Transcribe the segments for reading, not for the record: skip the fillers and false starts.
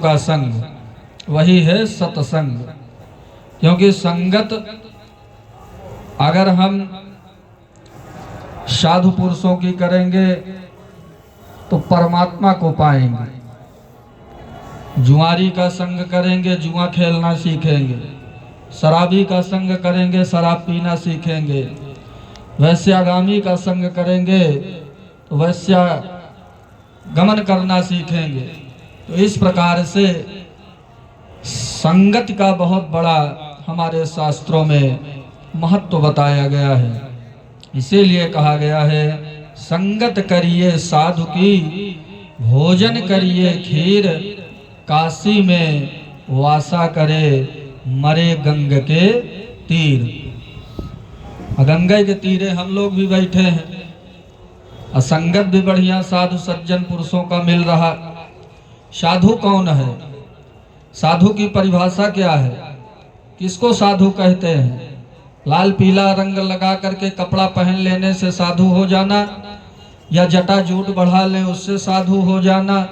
का संग, वही है सत्संग। क्योंकि संगत अगर हम साधु पुरुषों की करेंगे तो परमात्मा को पाएंगे। जुआरी का संग करेंगे, जुआ खेलना सीखेंगे। शराबी का संग करेंगे, शराब पीना सीखेंगे। वैश्यागामी का संग करेंगे तो वैश्या गमन करना सीखेंगे। तो इस प्रकार से संगत का बहुत बड़ा हमारे शास्त्रों में महत्व बताया गया है। इसीलिए कहा गया है, संगत करिए साधु की, भोजन करिए खीर, काशी में वासा करे मरे गंग के तीर। गंगा के तीरे हम लोग भी बैठे हैं, और संगत भी बढ़िया साधु सज्जन पुरुषों का मिल रहा। साधु कौन है? साधु की परिभाषा क्या है? किसको साधु कहते हैं? लाल पीला रंग लगा करके कपड़ा पहन लेने से साधु हो जाना, या जटा जूट बढ़ा ले उससे साधु हो जाना,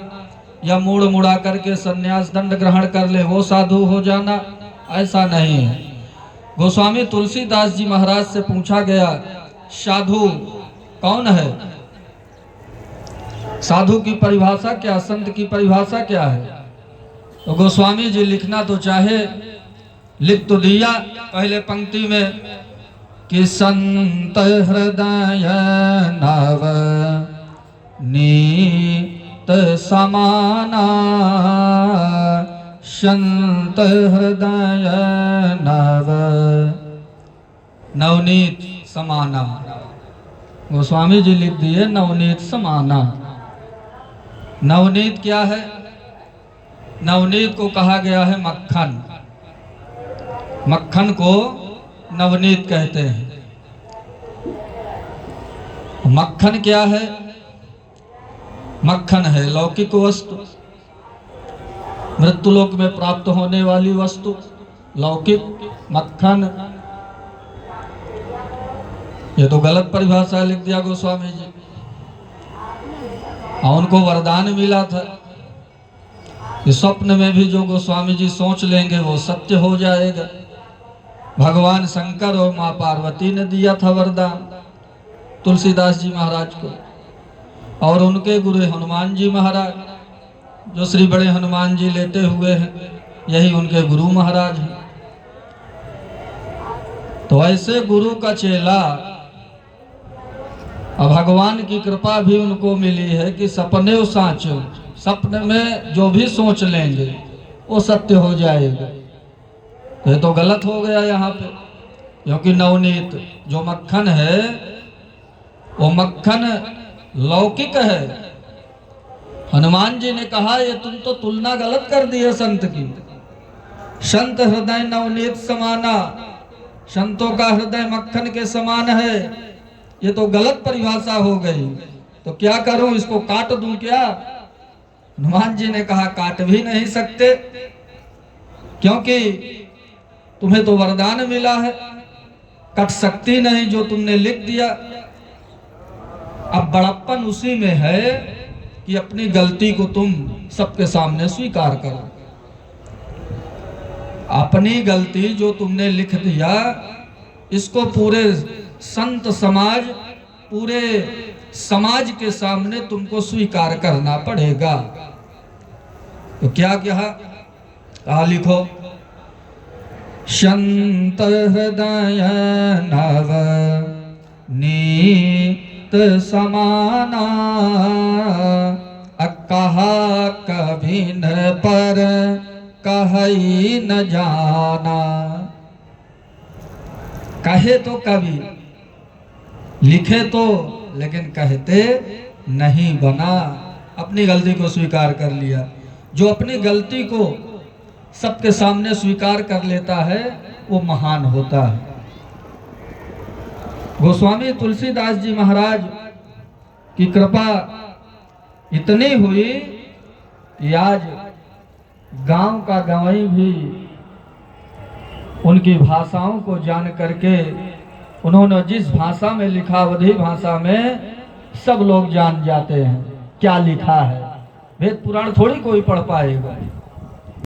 या मुड़ मुड़ा करके सन्यास दंड ग्रहण कर ले वो साधु हो जाना? ऐसा नहीं है। गोस्वामी तुलसीदास जी महाराज से पूछा गया, साधु कौन है? साधु की परिभाषा क्या, संत की परिभाषा क्या है? तो गोस्वामी जी लिखना तो चाहे, लिख तो दिया पहले पंक्ति में कि संत हृदय नव नीत समाना, संत हृदय नव नवनीत समाना। गोस्वामी जी लिख दिए नवनीत समाना। नवनीत क्या है? नवनीत को कहा गया है मक्खन। मक्खन को नवनीत कहते हैं। मक्खन क्या है? मक्खन है लौकिक वस्तु, मृत्युलोक में प्राप्त होने वाली वस्तु लौकिक मक्खन। ये तो गलत परिभाषा लिख दिया गोस्वामी जी। और उनको वरदान मिला था कि स्वप्न में भी जो गोस्वामी जी सोच लेंगे वो सत्य हो जाएगा। भगवान शंकर और माँ पार्वती ने दिया था वरदान तुलसीदास जी महाराज को, और उनके गुरु हनुमान जी महाराज, जो श्री बड़े हनुमान जी लेटे हुए हैं, यही उनके गुरु महाराज हैं। तो ऐसे गुरु का चेला, और भगवान की कृपा भी उनको मिली है कि सपने साँचो, सपने में जो भी सोच लेंगे वो सत्य हो जाएगा। ये तो गलत हो गया यहाँ पे, क्योंकि नवनीत जो मक्खन है वो मक्खन लौकिक है। हनुमान जी ने कहा ये तुम तो तुलना गलत कर दी है संत की। संत हृदय नवनीत समाना, संतों का हृदय मक्खन के समान है, ये तो गलत परिभाषा हो गई। तो क्या करूं, इसको काट दूं क्या? हनुमान जी ने कहा काट भी नहीं सकते, क्योंकि तुम्हें तो वरदान मिला है, कट सकती नहीं जो तुमने लिख दिया। अब बड़प्पन उसी में है कि अपनी गलती को तुम सबके सामने स्वीकार करो। अपनी गलती जो तुमने लिख दिया, इसको पूरे संत समाज, पूरे समाज के सामने तुमको स्वीकार करना पड़ेगा। तो क्या कहा लिखो, संत हृदय नव नीत समाना, कहा कभी न पर कहीं न जाना। कहे तो कभी, लिखे तो, लेकिन कहते नहीं बना। अपनी गलती को स्वीकार कर लिया। जो अपनी गलती को सबके सामने स्वीकार कर लेता है वो महान होता है। गोस्वामी तुलसीदास जी महाराज की कृपा इतनी हुई कि आज गांव का गंवई भी उनकी भाषाओं को जान करके, उन्होंने जिस भाषा में लिखा, अवधी भाषा में, सब लोग जान जाते हैं क्या लिखा है। वेद पुराण थोड़ी कोई पढ़ पाएगा।